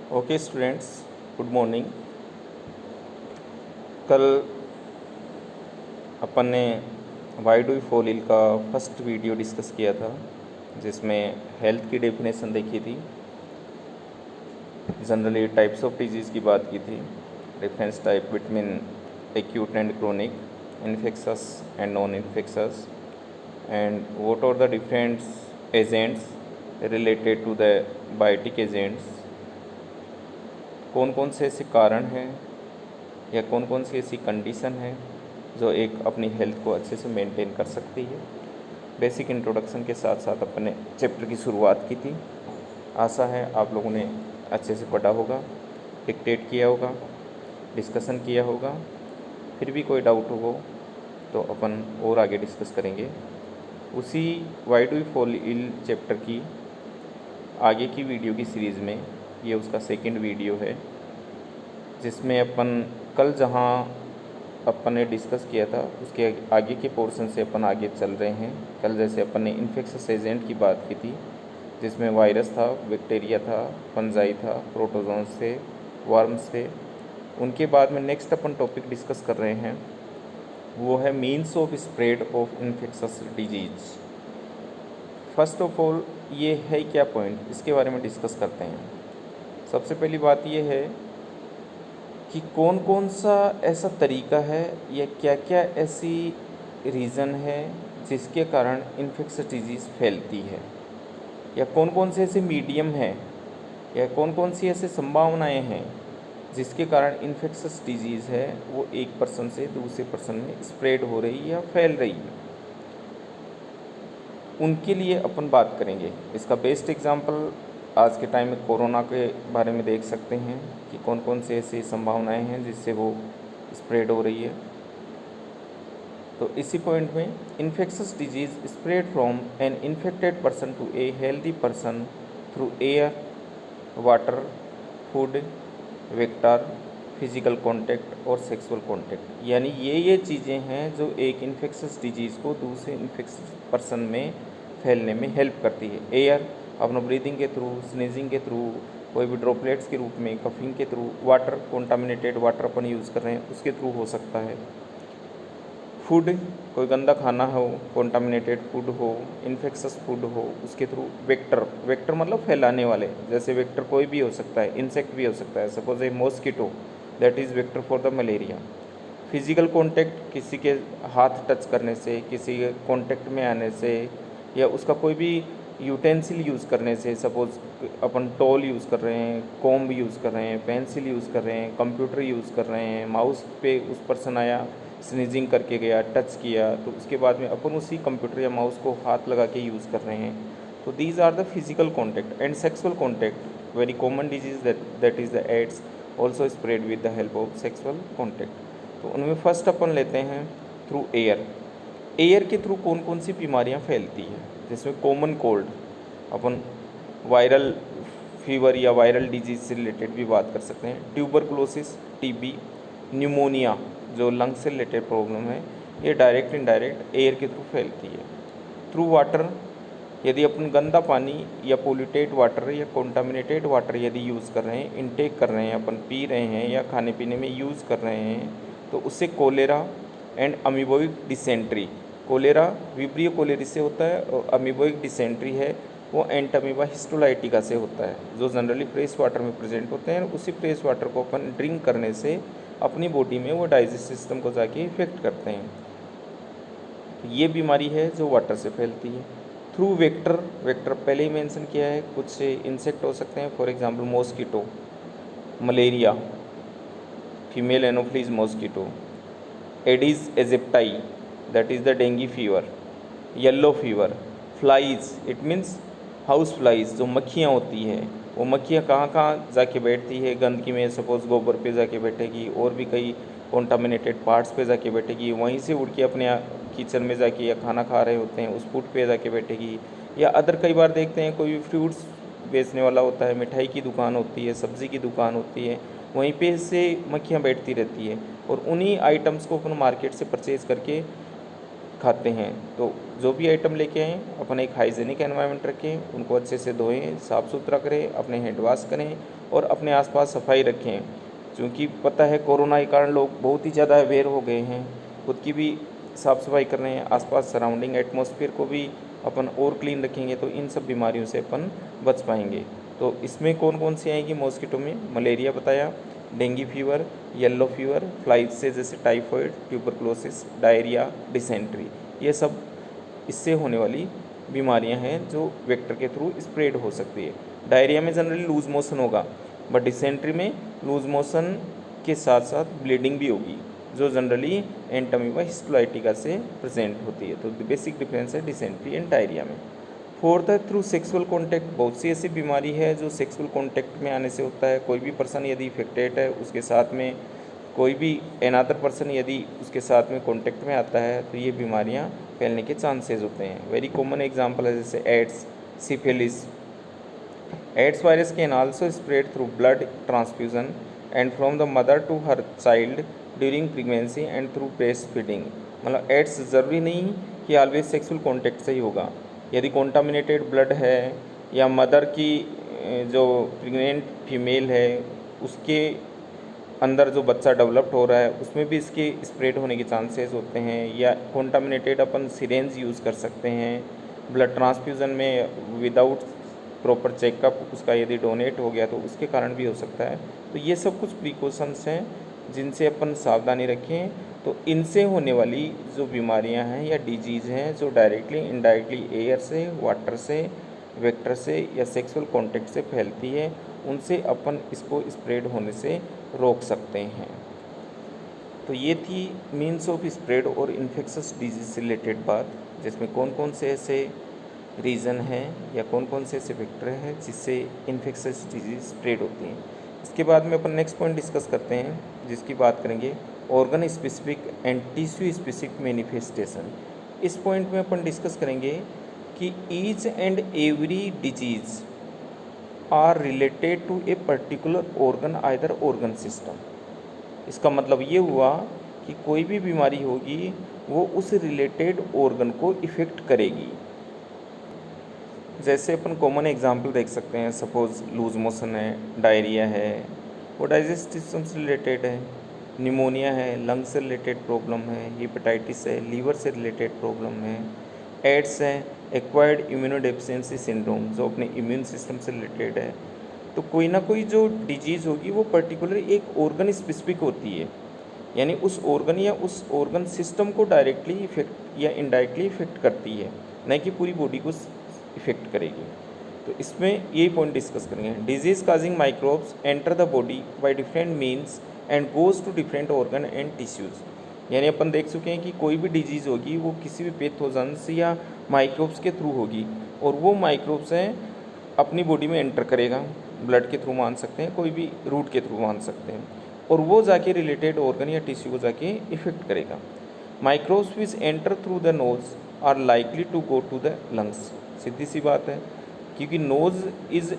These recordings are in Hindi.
Okay students, good morning. कल अपन ने why do we fall ill का फर्स्ट वीडियो डिस्कस किया था, जिसमें हेल्थ की डेफिनेशन देखी थी, जनरली टाइप्स ऑफ डिजीज़ की बात की थी, difference type between acute and chronic, infectious and non infectious, and what are the different agents related to the biotic agents. कौन कौन से ऐसे कारण हैं या कौन कौन सी ऐसी कंडीशन है जो एक अपनी हेल्थ को अच्छे से मेंटेन कर सकती है। बेसिक इंट्रोडक्शन के साथ साथ अपने चैप्टर की शुरुआत की थी। आशा है आप लोगों ने अच्छे से पढ़ा होगा, डिक्टेट किया होगा, डिस्कशन किया होगा। फिर भी कोई डाउट हो तो अपन और आगे डिस्कस करेंगे। उसी why do we fall ill chapter की आगे की वीडियो की सीरीज़ में ये उसका सेकंड वीडियो है, जिसमें अपन कल जहाँ अपन ने डिस्कस किया था उसके आगे के पोर्शन से अपन आगे चल रहे हैं। कल जैसे अपन ने इन्फेक्शस एजेंट की बात की थी, जिसमें वायरस था, बैक्टीरिया था, फंजाई था, प्रोटोजोन्स थे, वर्म्स थे। उनके बाद में नेक्स्ट अपन टॉपिक डिस्कस कर रहे हैं, वो है means of spread of infectious disease. First of all ये है क्या पॉइंट, इसके बारे में डिस्कस करते हैं। सबसे पहली बात ये है कि कौन कौन सा ऐसा तरीका है या क्या क्या ऐसी रीज़न है जिसके कारण इन्फेक्शस डिजीज़ फैलती है, या कौन कौन से ऐसे मीडियम हैं या कौन कौन सी ऐसे संभावनाएं हैं जिसके कारण इन्फेक्शस डिजीज़ है वो एक पर्सन से दूसरे पर्सन में स्प्रेड हो रही है या फैल रही है। उनके लिए अपन बात करेंगे। इसका बेस्ट एग्जांपल आज के टाइम में कोरोना के बारे में देख सकते हैं कि कौन कौन से ऐसी संभावनाएं हैं जिससे वो स्प्रेड हो रही है। तो इसी पॉइंट में infectious diseases spread from an infected person to a healthy person through air, water, food, vector, physical contact और सेक्सुअल कांटेक्ट। यानी ये चीज़ें हैं जो एक इन्फेक्शस डिजीज़ को दूसरे इन्फेक्शस पर्सन में फैलने में हेल्प करती है। एयर अपना ब्रीदिंग के थ्रू, स्नीजिंग के थ्रू, कोई भी ड्रॉपलेट्स के रूप में, कफिंग के थ्रू, वाटर, कॉन्टामिनेटेड वाटर अपन यूज़ कर रहे हैं उसके थ्रू हो सकता है। फूड, कोई गंदा खाना हो, कॉन्टामिनेटेड फूड हो, इन्फेक्शस फूड हो, उसके थ्रू। वेक्टर मतलब फैलाने वाले, जैसे वेक्टर कोई भी हो सकता है, इंसेक्ट भी हो सकता है, suppose A mosquito, that is vector for the malaria. Physical contact, किसी के हाथ टच करने से, किसी के कांटेक्ट में आने से, या उसका कोई भी यूटेंसिल यूज़ करने से, सपोज अपन टॉल यूज़ कर रहे हैं, कॉम्ब यूज़ कर रहे हैं, पेंसिल यूज़ कर रहे हैं, कंप्यूटर यूज़ कर रहे हैं, माउस पे उस पर्सन आया, स्नीजिंग करके गया, टच किया, तो उसके बाद में अपन उसी कंप्यूटर या माउस को हाथ लगा के यूज़ कर रहे हैं। तो these are the physical contact. And sexual contact, very common disease that is the AIDS, also spread with the help of sexual contact. तो उनमें फर्स्ट अपन लेते हैं थ्रू एयर। एयर के थ्रू कौन कौन सी बीमारियां फैलती हैं, जिसमें कॉमन कोल्ड, अपन वायरल फीवर या वायरल डिजीज से रिलेटेड भी बात कर सकते हैं। ट्यूबरकुलोसिस, टीबी, न्यूमोनिया जो लंग्स से रिलेटेड प्रॉब्लम है, ये डायरेक्ट इनडायरेक्ट एयर के थ्रू फैलती है। थ्रू वाटर, यदि अपन गंदा पानी या पोल्यूटेड वाटर या कॉन्टामिनेटेड वाटर यदि यूज़ कर रहे हैं, इनटेक कर रहे हैं, अपन पी रहे हैं या खाने पीने में यूज़ कर रहे हैं, तो उससे cholera and amoebic dysentery, cholera vibrio cholerae से होता है और अमीबोइक डिसेंट्री है वो एंटामीबा हिस्टोलाइटिका से होता है, जो जनरली फ्रेश वाटर में प्रेजेंट होते हैं। उसी फ्रेश वाटर को अपन ड्रिंक करने से अपनी बॉडी में वो डाइजेस्ट सिस्टम को जाके इफेक्ट करते हैं। तो ये बीमारी है जो वाटर से फैलती है। थ्रू वेक्टर, वेक्टर पहले ही मेंशन किया है, कुछ इंसेक्ट हो सकते हैं, for example mosquito, malaria, female Anopheles mosquito, Aedes aegypti that is the dinghy fever, yellow fever, flies, it means house flies, जो मक्खियाँ होती हैं, वो मक्खियाँ कहाँ कहाँ जाके बैठती है, गंदगी में, सपोज गोबर पे जाके बैठेगी, और भी कई कॉन्टामिनेटेड पार्ट्स पे जाके बैठेगी, वहीं से उड़ के अपने किचन में जाके या खाना खा रहे होते हैं उस फूड पे जाके बैठेगी। या अदर कई बार देखते हैं कोई फ्रूट्स बेचने वाला होता है, मिठाई की दुकान होती है, सब्ज़ी की दुकान होती है, वहीं पे से मक्खियाँ बैठती रहती है, और उन्हीं आइटम्स को अपन मार्केट से परचेज़ करके खाते हैं। तो जो भी आइटम लेके आएँ अपन एक हाइजीनिक एनवायरनमेंट रखें, उनको अच्छे से धोएं, साफ़ सुथरा करें, अपने हैंड वॉश करें और अपने आसपास सफाई रखें। क्योंकि पता है कोरोना के कारण लोग बहुत ही ज़्यादा अवेयर हो गए हैं, खुद की भी साफ़ सफाई कर रहे हैं, आसपास सराउंडिंग एटमॉस्फेयर को भी अपन और क्लीन रखेंगे तो इन सब बीमारियों से अपन बच पाएंगे। तो इसमें कौन कौन सी आएंगी मॉस्किटो में? मलेरिया बताया, dengue fever, yellow fever, flies से जैसे टाइफॉइड, ट्यूबरक्लोसिस, डायरिया, डिसेंट्री, ये सब इससे होने वाली बीमारियां हैं जो वेक्टर के थ्रू स्प्रेड हो सकती है। डायरिया में जनरली लूज मोशन होगा, बट डिसेंट्री में लूज मोशन के साथ साथ ब्लीडिंग भी होगी, जो जनरली एंटामीबा हिस्टोलाइटिका से प्रेजेंट होती है। तो बेसिक डिफरेंस है डिसेंट्री एंड डायरिया में। फोर्थ है थ्रू सेक्सुअल कॉन्टैक्ट। बहुत सी ऐसी बीमारी है जो सेक्सुअल कॉन्टैक्ट में आने से होता है। कोई भी पर्सन यदि इफेक्टेड है, उसके साथ में कोई भी अनदर पर्सन यदि उसके साथ में कॉन्टैक्ट में आता है तो ये बीमारियां फैलने के चांसेस होते हैं। वेरी कॉमन एग्जांपल है जैसे AIDS, syphilis. AIDS virus can also spread through blood transfusion and from the mother to her child during pregnancy and through breast feeding. मतलब एड्स ज़रूरी नहीं कि ऑलवेज सेक्सुअल कॉन्टैक्ट से ही होगा। यदि कॉन्टामिनेटेड ब्लड है या मदर की जो प्रेग्नेंट फीमेल है उसके अंदर जो बच्चा डेवलप्ड हो रहा है उसमें भी इसके स्प्रेड होने के चांसेस होते हैं। या कॉन्टामिनेटेड अपन सिरेंज यूज़ कर सकते हैं ब्लड ट्रांसफ्यूज़न में विदाउट प्रॉपर चेकअप, उसका यदि डोनेट हो गया तो उसके कारण भी हो सकता है। तो ये सब कुछ प्रिकॉशंस हैं जिनसे अपन सावधानी रखें। तो इनसे होने वाली जो बीमारियां हैं या डिजीज़ हैं जो डायरेक्टली इनडायरेक्टली एयर से, वाटर से, वेक्टर से या सेक्सुअल कॉन्टैक्ट से फैलती है, उनसे अपन इसको स्प्रेड होने से रोक सकते हैं। तो ये थी मीन्स ऑफ स्प्रेड और इन्फेक्शस डिजीज से रिलेटेड बात, जिसमें कौन कौन से ऐसे रीज़न हैं या कौन कौन से ऐसे वेक्टर हैं जिससे इन्फेक्शस डिजीज स्प्रेड होती हैं। इसके बाद में अपन नेक्स्ट पॉइंट डिस्कस करते हैं जिसकी बात करेंगे organ specific and tissue specific manifestation. इस पॉइंट में अपन डिस्कस करेंगे कि each and every disease are related to a particular organ either organ system. इसका मतलब ये हुआ कि कोई भी बीमारी होगी वो उस रिलेटेड ऑर्गन को इफ़ेक्ट करेगी। जैसे अपन कॉमन एग्जांपल देख सकते हैं, सपोज लूज मोशन है, डायरिया है, वो डाइजेस्टिव सिस्टम से रिलेटेड है। निमोनिया है, लंग से रिलेटेड प्रॉब्लम है। हेपेटाइटिस है, लीवर से रिलेटेड प्रॉब्लम है। एड्स है, एक्वायर्ड इम्यूनोडेफिशिएंसी सिंड्रोम, जो अपने इम्यून सिस्टम से रिलेटेड है। तो कोई ना कोई जो डिजीज़ होगी वो पर्टिकुलर एक ऑर्गन स्पेसिफिक होती है, यानी उस ऑर्गन या उस ऑर्गन सिस्टम को डायरेक्टली इफेक्ट या इनडायरेक्टली इफेक्ट करती है, न कि पूरी बॉडी को इफेक्ट करेगी। तो इसमें यही पॉइंट डिस्कस करेंगे। Disease causing microbes enter the body by different means and goes to different organ and tissues. यानी अपन देख चुके हैं कि कोई भी डिजीज़ होगी वो किसी भी पैथोजेंस या माइक्रोब्स के थ्रू होगी, और वो माइक्रोब्स हैं अपनी बॉडी में एंटर करेगा, ब्लड के थ्रू मान सकते हैं, कोई भी रूट के थ्रू मान सकते हैं, और वो जाके रिलेटेड ऑर्गन या टिश्यू को जाके इफेक्ट करेगा। Microbes which enter through the nose are likely to go to the lungs. सीधी सी बात है, क्योंकि nose is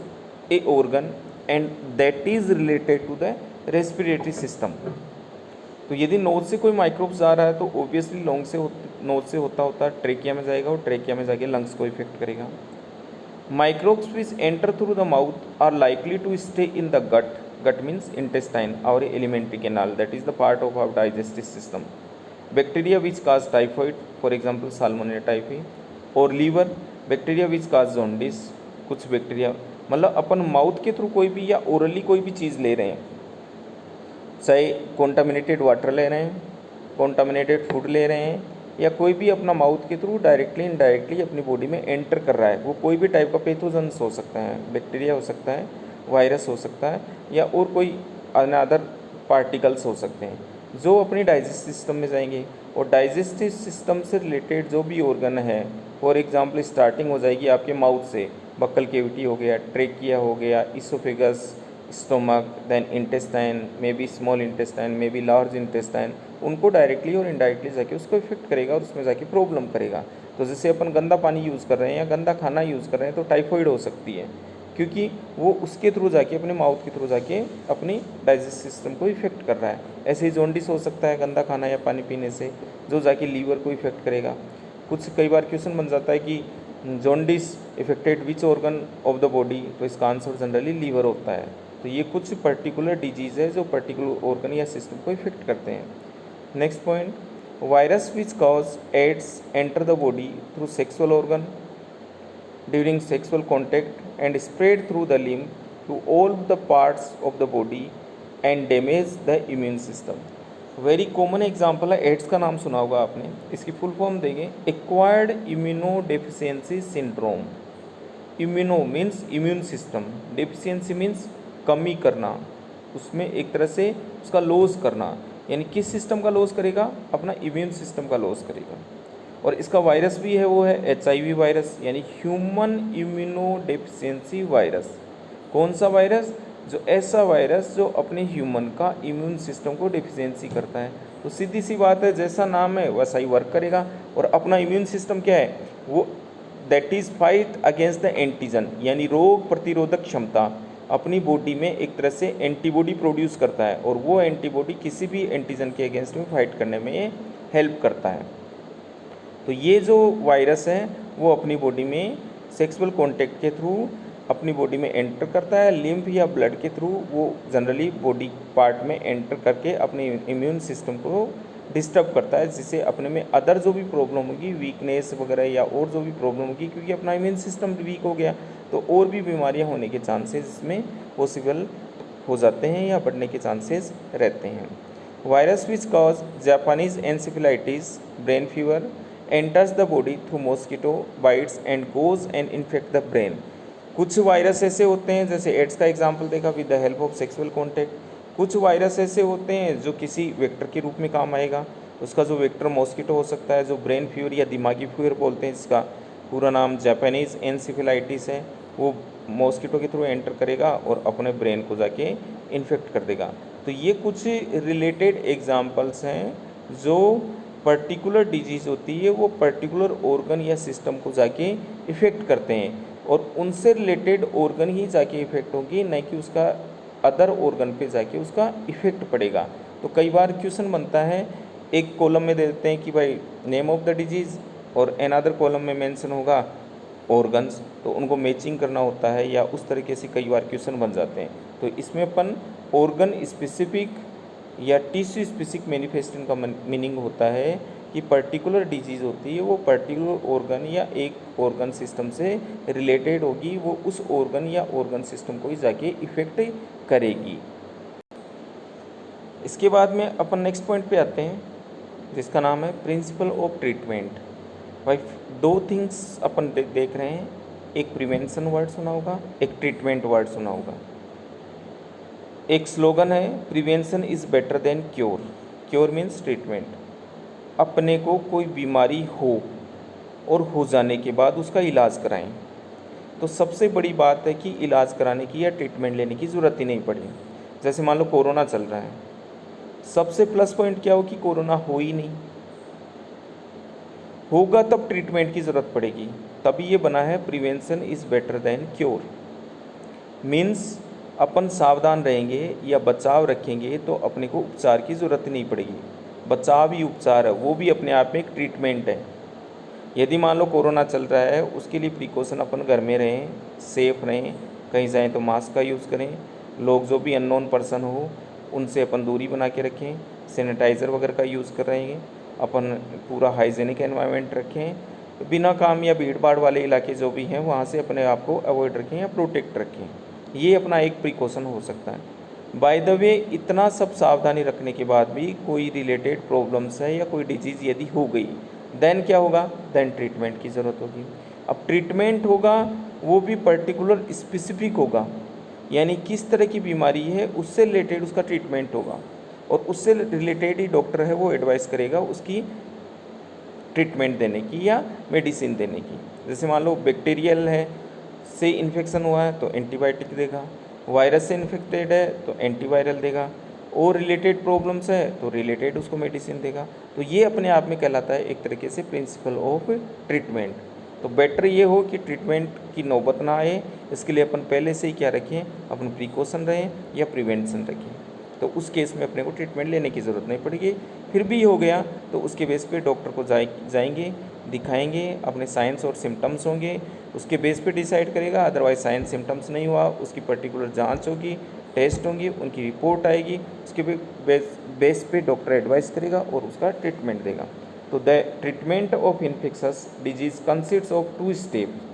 a organ and that is related to the respiratory system. तो यदि नोज से कोई माइक्रोब्स आ रहा है तो ऑब्वियसली नोज से होता होता ट्रेकिया में जाएगा और ट्रेकिया में जाके लंग्स को इफेक्ट करेगा। Microbes which enter through the mouth are likely to stay in the gut. Gut means intestine, our alimentary canal, that is the part of our digestive system. Bacteria which cause typhoid, for example salmonella typhi, और liver bacteria which cause jaundice. कुछ बैक्टीरिया मतलब अपन माउथ के थ्रू कोई भी या ओरली कोई भी चीज़ ले रहे हैं, चाहे कॉन्टामिनेटेड वाटर ले रहे हैं, कॉन्टामिनेटेड फूड ले रहे हैं, या कोई भी अपना माउथ के थ्रू डायरेक्टली इनडायरेक्टली अपनी बॉडी में एंटर कर रहा है, वो कोई भी टाइप का पैथोजेंस हो सकता है, बैक्टीरिया हो सकता है, वायरस हो सकता है, या और कोई अनदर पार्टिकल्स हो सकते हैं जो अपनी डाइजेस्टिव सिस्टम में जाएंगे। और डाइजेस्टिव सिस्टम से रिलेटेड जो भी ऑर्गन है, फॉर एग्जांपल स्टार्टिंग हो जाएगी आपके माउथ से, बक्कल कैविटी हो गया, ट्रेकिया हो गया, oesophagus, stomach, then intestine, may be small intestine, may be large intestine, उनको डायरेक्टली और इनडायरेक्टली जाके उसको इफेक्ट करेगा और उसमें जाके प्रॉब्लम करेगा। तो जैसे अपन गंदा पानी यूज़ कर रहे हैं या गंदा खाना यूज़ कर रहे हैं तो टाइफॉइड हो सकती है, क्योंकि वो उसके थ्रू जाके, अपने माउथ के थ्रू जाके अपनी डाइजेस्ट सिस्टम को इफेक्ट कर रहा है। ऐसे ही जॉन्डिस हो सकता है गंदा खाना या पानी पीने से, जो जाके लीवर को इफेक्ट करेगा। कुछ कई बार क्वेश्चन बन जाता है कि jaundice affected which organ of the body, तो इसका आंसर जनरली लीवर होता है। तो ये कुछ पर्टिकुलर डिजीज़ है जो पर्टिकुलर ऑर्गन या सिस्टम को इफेक्ट करते हैं। Next point, virus which cause AIDS enter the body through sexual organ during sexual contact and spread through the limb to all the parts of the body and damage the immune system। Very common example है, एड्स का नाम सुना होगा आपने। इसकी फुल फॉर्म देंगे acquired immuno deficiency syndrome. Immuno means immune system, deficiency means कमी करना, उसमें एक तरह से उसका लॉस करना, यानी किस सिस्टम का लॉस करेगा, अपना इम्यून सिस्टम का लॉस करेगा। और इसका वायरस भी है, वो है HIV वायरस, यानी ह्यूमन इम्यूनो डेफिशिएंसी वायरस। कौन सा वायरस, जो ऐसा वायरस जो अपने ह्यूमन का इम्यून सिस्टम को डेफिशिएंसी करता है। तो सीधी सी बात है, जैसा नाम है वैसा ही वर्क करेगा। और अपना इम्यून सिस्टम क्या है, वो that is fight against the antigen, यानी रोग प्रतिरोधक क्षमता, अपनी बॉडी में एक तरह से एंटीबॉडी प्रोड्यूस करता है, और वो एंटीबॉडी किसी भी एंटीजन के अगेंस्ट में फाइट करने में हेल्प करता है। तो ये जो वायरस है वो अपनी बॉडी में सेक्सुअल कॉन्टैक्ट के थ्रू अपनी बॉडी में एंटर करता है, लिम्फ या ब्लड के थ्रू वो जनरली बॉडी पार्ट में एंटर करके अपने इम्यून सिस्टम को डिस्टर्ब करता है, जिससे अपने में अदर जो भी प्रॉब्लम होगी, वीकनेस वगैरह या और जो भी प्रॉब्लम होगी, क्योंकि अपना इम्यून सिस्टम वीक हो गया तो और भी बीमारियां होने के चांसेस इसमें पॉसिबल हो जाते हैं या बढ़ने के चांसेस रहते हैं। Virus which cause Japanese encephalitis, brain fever enters the body through mosquito bites and goes and infect the brain। कुछ वायरस ऐसे होते हैं, जैसे एड्स का एग्जांपल देखा, with the help of sexual contact. कुछ वायरस ऐसे होते हैं जो किसी वेक्टर के रूप में काम आएगा, उसका जो वेक्टर मॉस्किटो हो सकता है, जो ब्रेन फीवर या दिमागी फीवर बोलते हैं, इसका पूरा नाम जापानीज एनसेफेलाइटिस है, वो मॉस्किटो के थ्रू एंटर करेगा और अपने ब्रेन को जाके इन्फेक्ट कर देगा। तो ये कुछ रिलेटेड एग्जाम्पल्स हैं जो पर्टिकुलर डिजीज़ होती है वो पर्टिकुलर ऑर्गन या सिस्टम को जाके इफ़ेक्ट करते हैं, और उनसे रिलेटेड ऑर्गन ही जाके इफ़ेक्ट होगी, न कि उसका अदर ऑर्गन पे जाके उसका इफ़ेक्ट पड़ेगा। तो कई बार क्वेश्चन बनता है, एक कॉलम में दे देते हैं कि भाई नेम ऑफ द डिजीज़, और अनदर कॉलम में मेंशन होगा ऑर्गन्स, तो उनको मैचिंग करना होता है, या उस तरीके से कई बार क्वेश्चन बन जाते हैं। तो इसमें अपन ऑर्गन स्पेसिफिक या टिश्यू स्पेसिफिक मैनिफेस्टेशन का मीनिंग होता है कि पर्टिकुलर डिजीज़ होती है वो पर्टिकुलर ऑर्गन या एक ऑर्गन सिस्टम से रिलेटेड होगी, वो उस ऑर्गन या ऑर्गन सिस्टम को ही जाके इफ़ेक्ट करेगी। इसके बाद में अपन नेक्स्ट पॉइंट पे आते हैं, जिसका नाम है प्रिंसिपल ऑफ ट्रीटमेंट। भाई दो थिंग्स अपन देख रहे हैं, एक प्रिवेंशन वर्ड सुना होगा, एक ट्रीटमेंट वर्ड सुना होगा। एक स्लोगन है, prevention is better than cure. Cure means treatment. अपने को कोई बीमारी हो और हो जाने के बाद उसका इलाज कराएं, तो सबसे बड़ी बात है कि इलाज कराने की या ट्रीटमेंट लेने की ज़रूरत ही नहीं पड़ी। जैसे मान लो कोरोना चल रहा है, सबसे प्लस पॉइंट क्या हो कि कोरोना हो ही नहीं, होगा तब ट्रीटमेंट की ज़रूरत पड़ेगी। तभी ये बना है prevention is better than cure. Means अपन सावधान रहेंगे या बचाव रखेंगे तो अपने को उपचार की ज़रूरत ही नहीं पड़ेगी। बचाव ही उपचार है, वो भी अपने आप में एक ट्रीटमेंट है। यदि मान लो कोरोना चल रहा है, उसके लिए प्रिकॉशन अपन घर में रहें, सेफ रहें, कहीं जाएं तो मास्क का यूज़ करें, लोग जो भी अननोन पर्सन हो उनसे अपन दूरी बना के रखें, सैनिटाइज़र वगैरह का यूज़ कर रहे हैं, अपन पूरा हाइजीनिक एनवायरनमेंट रखें, बिना काम या भीड़ भाड़ वाले इलाके जो भी हैं वहाँ से अपने आप को अवॉइड रखें या प्रोटेक्ट रखें। ये अपना एक प्रिकॉशन हो सकता है। बाय द वे, इतना सब सावधानी रखने के बाद भी कोई रिलेटेड प्रॉब्लम्स है या कोई डिजीज़ यदि हो गई, देन क्या होगा, देन ट्रीटमेंट की ज़रूरत होगी। अब ट्रीटमेंट होगा वो भी पर्टिकुलर स्पेसिफिक होगा, यानी किस तरह की बीमारी है उससे रिलेटेड उसका ट्रीटमेंट होगा, और उससे रिलेटेड ही डॉक्टर है वो एडवाइस करेगा उसकी ट्रीटमेंट देने की या मेडिसिन देने की। जैसे मान लो बैक्टीरियल है से इन्फेक्शन हुआ है तो एंटीबायोटिक देगा, वायरस से इन्फेक्टेड है तो एंटीवायरल देगा, और रिलेटेड प्रॉब्लम्स है तो रिलेटेड उसको मेडिसिन देगा। तो ये अपने आप में कहलाता है एक तरीके से प्रिंसिपल ऑफ ट्रीटमेंट। तो बेटर ये हो कि ट्रीटमेंट की नौबत ना आए, इसके लिए अपन पहले से ही क्या रखें, अपन प्रिकॉशन रहें या प्रिवेंशन रखें। तो उस केस में अपने को ट्रीटमेंट लेने की ज़रूरत नहीं पड़ेगी। फिर भी हो गया तो उसके बेस पे डॉक्टर को जाएंगे, दिखाएंगे, अपने साइंस और सिम्टम्स होंगे, उसके बेस पे डिसाइड करेगा। अदरवाइज साइंस सिम्टम्स नहीं हुआ, उसकी पर्टिकुलर जांच होगी, टेस्ट होंगी, उनकी रिपोर्ट आएगी, उसके बेस पे डॉक्टर एडवाइस करेगा और उसका ट्रीटमेंट देगा। तो the treatment of infectious disease consist of 2 steps.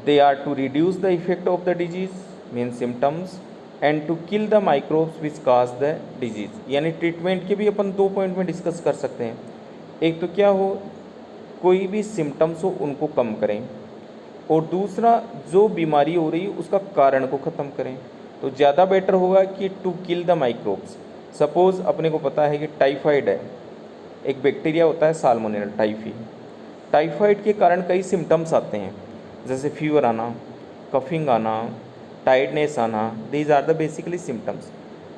They are to reduce the effect of the disease, means symptoms, and to kill the microbes which cause the disease। यानी ट्रीटमेंट के भी अपन 2 पॉइंट में डिस्कस कर सकते हैं। एक तो क्या हो, कोई भी सिम्टम्स हो उनको कम करें, और दूसरा जो बीमारी हो रही है उसका कारण को ख़त्म करें। तो ज़्यादा बेटर होगा कि to kill the microbes. Suppose अपने को पता है कि टाइफाइड है, एक बैक्टीरिया होता है साल्मोनेला टाइफी। टाइफाइड के कारण कई सिम्टम्स आते हैं, जैसे फीवर आना, कफिंग आना, टायर्डनेस आना, these are the basically symptoms.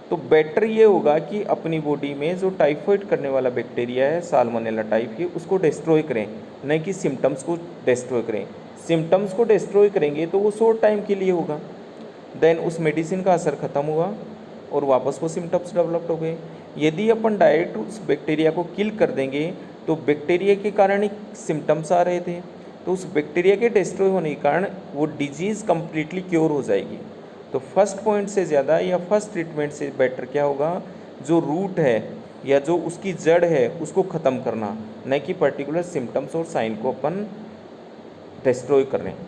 तो बेटर ये होगा कि अपनी बॉडी में जो टाइफाइड करने वाला बैक्टीरिया है साल्मोनेला टाइफी, उसको डिस्ट्रॉय करें, न कि सिम्टम्स को डिस्ट्रॉय करें। सिम्टम्स को डिस्ट्रॉय करेंगे तो वो शॉर्ट टाइम के लिए होगा, देन उस मेडिसिन का असर खत्म हुआ और वापस वो सिम्टम्स डेवलप्ड हो गए। यदि अपन डायरेक्ट उस बैक्टीरिया को किल कर देंगे तो बैक्टीरिया के कारण ही सिम्टम्स आ रहे थे, तो उस बैक्टीरिया के डिस्ट्रॉय होने के कारण वो डिजीज़ कम्प्लीटली क्योर हो जाएगी। तो फर्स्ट पॉइंट से ज़्यादा या फर्स्ट ट्रीटमेंट से बेटर क्या होगा, जो रूट है या जो उसकी जड़ है उसको ख़त्म करना, न कि पर्टिकुलर सिम्टम्स और साइन को अपन डिस्ट्रॉय कर रहे हैं।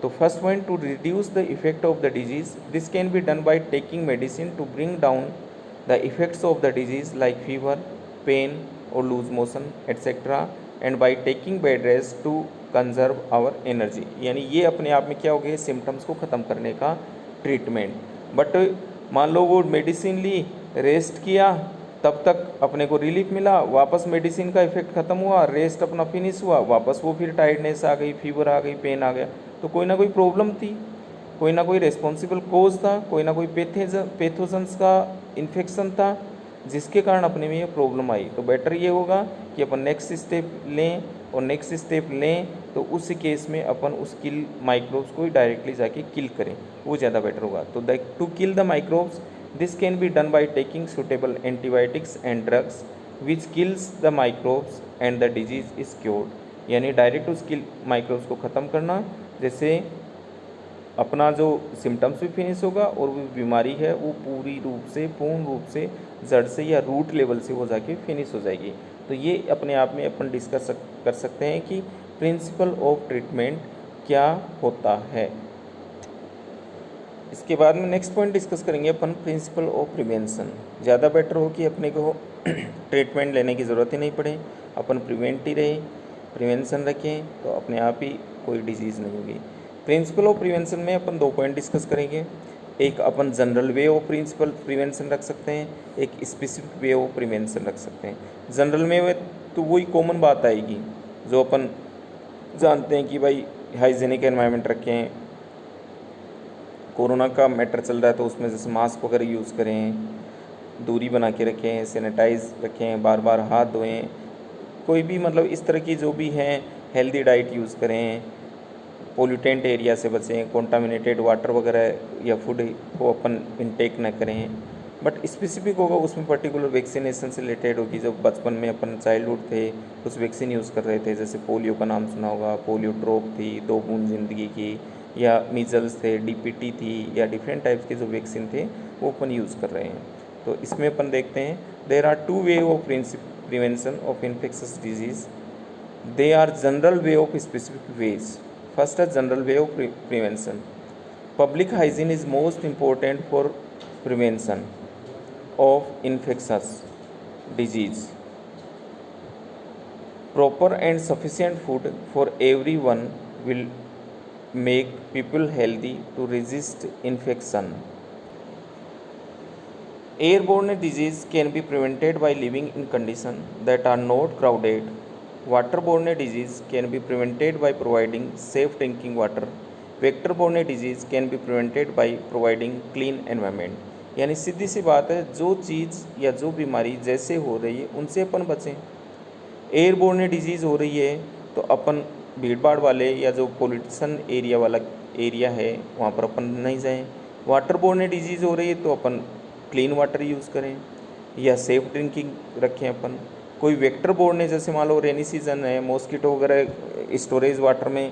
तो first point, to reduce the effect of the disease, this can be done by taking medicine to bring down the effects of the disease like fever, pain और loose motion etcetera, and by taking bed rest to conserve our energy. यानी ये अपने आप में क्या हो गया, सिम्टम्स को ख़त्म करने का ट्रीटमेंट। बट मान लो वो मेडिसिन ली, रेस्ट किया, तब तक अपने को रिलीफ मिला, वापस मेडिसिन का इफेक्ट ख़त्म हुआ, रेस्ट अपना फिनिश हुआ, वापस वो फिर टायर्डनेस आ गई, फीवर आ गई, पेन आ गया। तो कोई ना कोई प्रॉब्लम थी, कोई ना कोई रिस्पॉन्सिबल कोज था, कोई ना कोई पैथोजन्स का इन्फेक्शन था जिसके कारण अपने में ये प्रॉब्लम आई। तो बेटर ये होगा कि अपन नेक्स्ट स्टेप लें, और नेक्स्ट स्टेप लें तो उस केस में अपन उस किल माइक्रोब्स को ही डायरेक्टली जाके किल करें, वो ज़्यादा बेटर होगा। तो to kill the microbes, this can be done by taking suitable antibiotics and drugs which kills the microbes and the disease is cured. यानी डायरेक्ट उस किल माइक्रोब्स को ख़त्म करना, जैसे अपना जो सिम्टम्स भी फिनिश होगा और वो बीमारी है वो पूरी रूप से, पूर्ण रूप से जड़ से या रूट लेवल से वो जाके फिनिश हो जाएगी। तो ये अपने आप में अपन डिस्कस कर सकते हैं कि प्रिंसिपल ऑफ ट्रीटमेंट क्या होता है। इसके बाद में नेक्स्ट पॉइंट डिस्कस करेंगे अपन प्रिंसिपल ऑफ प्रिवेंशन। ज़्यादा बेटर हो कि अपने को ट्रीटमेंट लेने की ज़रूरत ही नहीं पड़े, अपन प्रिवेंट ही रहे, प्रिवेंशन रखें तो अपने आप ही कोई डिजीज़ नहीं होगी। प्रिंसिपल ऑफ प्रिवेंशन में अपन 2 पॉइंट डिस्कस करेंगे। एक अपन general way of principle prevention रख सकते हैं, एक स्पेसिफिक वे ऑफ प्रिवेंशन रख सकते हैं। जनरल में तो वही कॉमन बात आएगी जो अपन जानते हैं कि भाई हाइजीनिक एनवायरनमेंट रखें, कोरोना का मैटर चल रहा है तो उसमें जैसे मास्क वगैरह यूज़ करें, दूरी बना के रखें, सैनिटाइज रखें, बार बार हाथ धोएं, कोई भी मतलब इस तरह की जो भी हैं, हेल्दी डाइट यूज़ करें, पोल्यूटेंट एरिया से बचें, कॉन्टामिनेटेड वाटर वगैरह या फूड को अपन इनटेक न करें। बट स्पेसिफिक होगा उसमें पर्टिकुलर वैक्सीनेशन से रिलेटेड होगी। जब बचपन में अपन चाइल्डहुड थे कुछ वैक्सीन यूज़ कर रहे थे, जैसे पोलियो का नाम सुना होगा, पोलियो ड्रॉप थी 2 बूंद ज़िंदगी की, या मीजल्स थे, डीपीटी थी, या डिफरेंट टाइप्स के जो वैक्सीन थे वो अपन यूज़ कर रहे हैं। तो इसमें अपन देखते हैं there are 2 way of prevention of infectious disease, they are general way of specific ways. First, a general way of prevention. Public hygiene is most important for prevention of infectious disease. Proper and sufficient food for everyone will make people healthy to resist infection. Airborne disease can be prevented by living in conditions that are not crowded. Waterborne disease can be prevented by providing safe drinking water. Vector-borne disease can be prevented by providing clean environment। यानी सीधी सी बात है, जो चीज़ या जो बीमारी जैसे हो रही है उनसे अपन बचें। एयरबोर्न डिजीज़ हो रही है तो अपन भीड़ भाड़ वाले या जो पोल्यूशन एरिया वाला एरिया है वहाँ पर अपन नहीं जाएं। वाटर बोर्न डिजीज़ हो रही है तो अपन क्लीन वाटर यूज़ करें या सेफ ड्रिंकिंग रखें अपन। कोई वेक्टर बोर्न है, जैसे मान लो रेनी सीजन है, मॉस्किटो वगैरह स्टोरेज वाटर में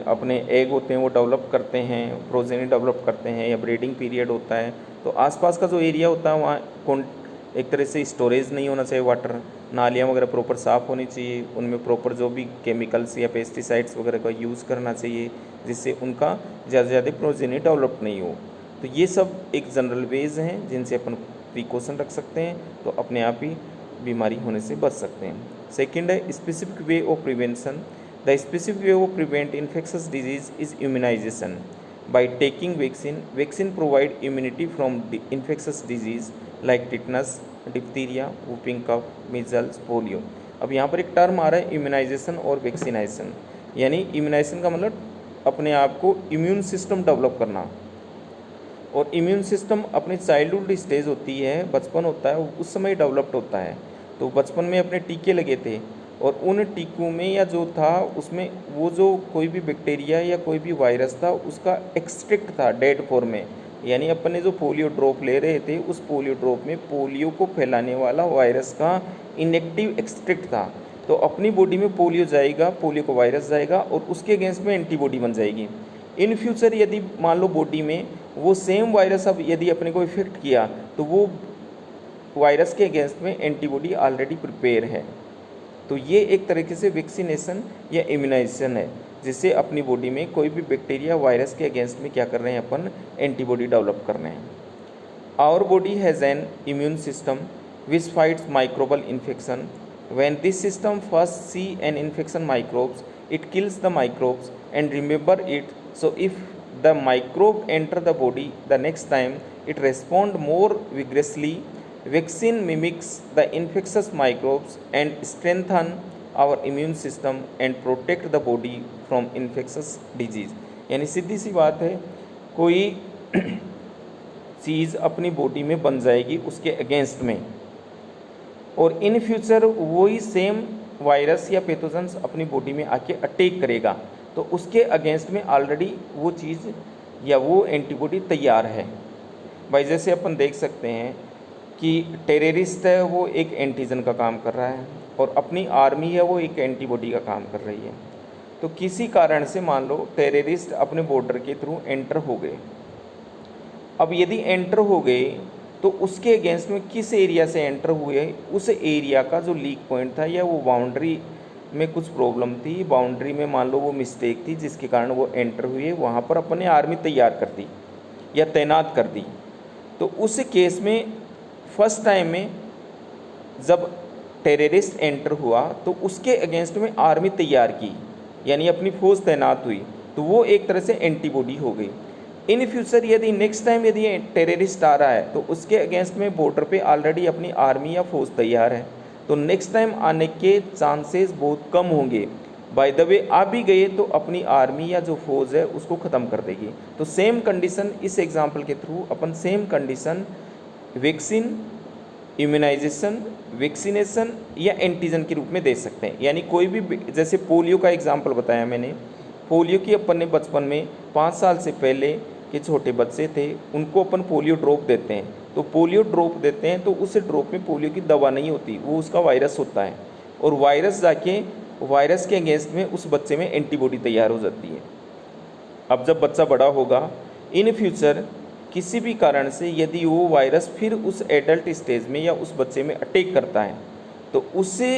अपने एग होते हैं वो डेवलप करते हैं, प्रोजेनी डेवलप करते हैं, या ब्रीडिंग पीरियड होता है, तो आसपास का जो एरिया होता है वहाँ एक तरह से स्टोरेज नहीं होना चाहिए वाटर। नालियाँ वगैरह प्रॉपर साफ़ होनी चाहिए, उनमें प्रॉपर जो भी केमिकल्स या पेस्टिसाइड्स वगैरह का यूज़ करना चाहिए जिससे उनका ज़्यादा प्रोजेनी डेवलप नहीं हो। तो ये सब एक जनरल वेज हैं जिनसे अपन प्रिकॉशन रख सकते हैं, तो अपने आप ही बीमारी होने से बच सकते हैं। सेकेंड है specific way of prevention. The specific way of prevent infectious disease is immunization by taking vaccine. Vaccine provide immunity from infectious disease like tetanus, diphtheria, whooping cough, measles, polio. अब यहाँ पर एक टर्म आ रहा है इम्यूनाइजेशन और वैक्सीनाइजेशन। यानी इम्यूनाइजेशन का मतलब अपने आप को इम्यून सिस्टम डेवलप करना, और इम्यून सिस्टम अपनी चाइल्डहुड स्टेज होती है, बचपन होता है, उस समय डेवलप्ड होता है। तो बचपन में अपने टीके लगे थे और उन टीकों में या जो था उसमें वो जो कोई भी बैक्टीरिया या कोई भी वायरस था उसका एक्सट्रैक्ट था डेड फॉर्म में। यानी अपन ने जो पोलियो ड्रॉप ले रहे थे उस पोलियो ड्रॉप में पोलियो को फैलाने वाला वायरस का इनएक्टिव एक्सट्रैक्ट था। तो अपनी बॉडी में पोलियो जाएगा, पोलियो को वायरस जाएगा और उसके अगेंस्ट में एंटीबॉडी बन जाएगी। इन फ्यूचर यदि मान लो बॉडी में वो सेम वायरस अब यदि अपने को इफेक्ट किया तो वो वायरस के अगेंस्ट में एंटीबॉडी ऑलरेडी प्रिपेयर है। तो ये एक तरीके से वैक्सीनेशन या इम्यूनाइजेशन है, जिससे अपनी बॉडी में कोई भी बैक्टीरिया वायरस के अगेंस्ट में क्या कर रहे हैं अपन एंटीबॉडी डेवलप कर रहे हैं। Our body has an immune system which fights microbial infection. When this system first see an infection microbes it kills the microbes and remember it. So if the microbe enter the body the next time it respond more vigorously. Vaccine mimics the infectious microbes and strengthen our immune system and protect the body from infectious disease. यानी सीधी सी बात है, कोई चीज़ अपनी बॉडी में बन जाएगी उसके अगेंस्ट में, और इन फ्यूचर वही सेम वायरस या पैथोजेंस अपनी बॉडी में आके अटैक करेगा, तो उसके अगेंस्ट में ऑलरेडी वो चीज़ या वो एंटीबॉडी तैयार है। भाई जैसे अपन देख सकते हैं कि टेररिस्ट है वो एक एंटीजन का काम कर रहा है और अपनी आर्मी है वो एक एंटीबॉडी का काम कर रही है। तो किसी कारण से मान लो टेररिस्ट अपने बॉर्डर के थ्रू एंटर हो गए। अब यदि एंटर हो गए तो उसके अगेंस्ट में किस एरिया से एंटर हुए, उस एरिया का जो लीक पॉइंट था या वो बाउंड्री में कुछ प्रॉब्लम थी, बाउंड्री में मान लो वो मिस्टेक थी जिसके कारण वो एंटर हुए, वहाँ पर अपने आर्मी तैयार कर दी या तैनात कर दी। तो उस केस में फर्स्ट टाइम में जब टेररिस्ट एंटर हुआ तो उसके अगेंस्ट में आर्मी तैयार की, यानी अपनी फौज तैनात हुई, तो वो एक तरह से एंटीबॉडी हो गई। इन फ्यूचर यदि नेक्स्ट टाइम यदि टेररिस्ट आ रहा है तो उसके अगेंस्ट में बॉर्डर पे ऑलरेडी अपनी आर्मी या फौज तैयार है, तो नेक्स्ट टाइम आने के चांसेस बहुत कम होंगे। बाय द वे आ भी गए तो अपनी आर्मी या जो फौज है उसको ख़त्म कर देगी। तो सेम कंडीशन इस एग्जांपल के थ्रू अपन same condition vaccine, immunisation, vaccination या एंटीजन के रूप में दे सकते हैं। यानी कोई भी, जैसे पोलियो का एग्जाम्पल बताया मैंने, पोलियो की अपन ने बचपन में 5 साल से पहले के छोटे बच्चे थे उनको अपन पोलियो ड्रॉप देते हैं, तो पोलियो ड्रॉप देते हैं तो उस ड्रॉप में पोलियो की दवा नहीं होती, वो उसका वायरस होता है, और वायरस जाके वायरस के अगेंस्ट में उस बच्चे में एंटीबॉडी तैयार हो जाती है। अब जब बच्चा बड़ा होगा, इन फ्यूचर किसी भी कारण से यदि वो वायरस फिर उस एडल्ट स्टेज में या उस बच्चे में अटैक करता है, तो उससे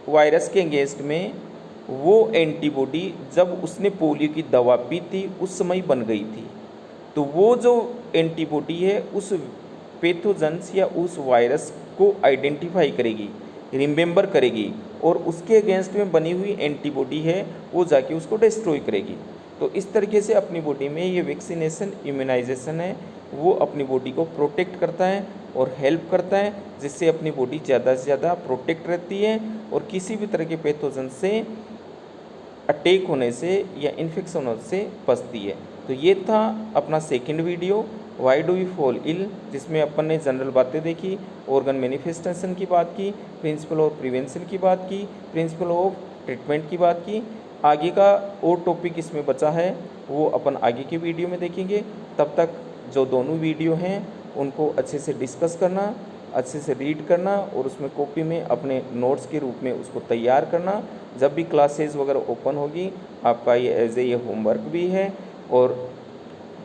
वायरस के अगेंस्ट में वो एंटीबॉडी जब उसने पोलियो की दवा पी थी उस समय बन गई थी, तो वो जो एंटीबॉडी है उस पैथोजेंस या उस वायरस को आइडेंटिफाई करेगी, रिमेंबर करेगी, और उसके अगेंस्ट में बनी हुई एंटीबॉडी है वो जाके उसको डिस्ट्रॉय करेगी। तो इस तरीके से अपनी बॉडी में ये वैक्सीनेशन, इम्यूनाइजेशन है वो अपनी बॉडी को प्रोटेक्ट करता है और हेल्प करता है, जिससे अपनी बॉडी ज़्यादा से ज़्यादा प्रोटेक्ट रहती है और किसी भी तरह के पैथोजन से अटैक होने से या इन्फेक्शन होने से बचती है। तो ये था अपना second video, why do we fall ill, जिसमें अपन ने जनरल बातें देखी, ऑर्गन मैनिफेस्टेशन की बात की, प्रिंसिपल ऑफ प्रिवेंशन की बात की, प्रिंसिपल ऑफ ट्रीटमेंट की बात की। आगे का और टॉपिक इसमें बचा है वो अपन आगे की वीडियो में देखेंगे। तब तक जो दोनों वीडियो हैं उनको अच्छे से डिस्कस करना, अच्छे से रीड करना और उसमें कॉपी में अपने नोट्स के रूप में उसको तैयार करना। जब भी क्लासेस वगैरह ओपन होगी आपका ये एज ए होमवर्क भी है और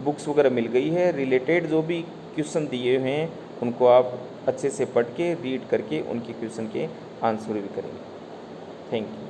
बुक्स वगैरह मिल गई है। रिलेटेड जो भी क्वेश्चन दिए हुए हैं उनको आप अच्छे से पढ़ के रीड करके उनके क्वेश्चन के आंसर भी करेंगे। Thank you.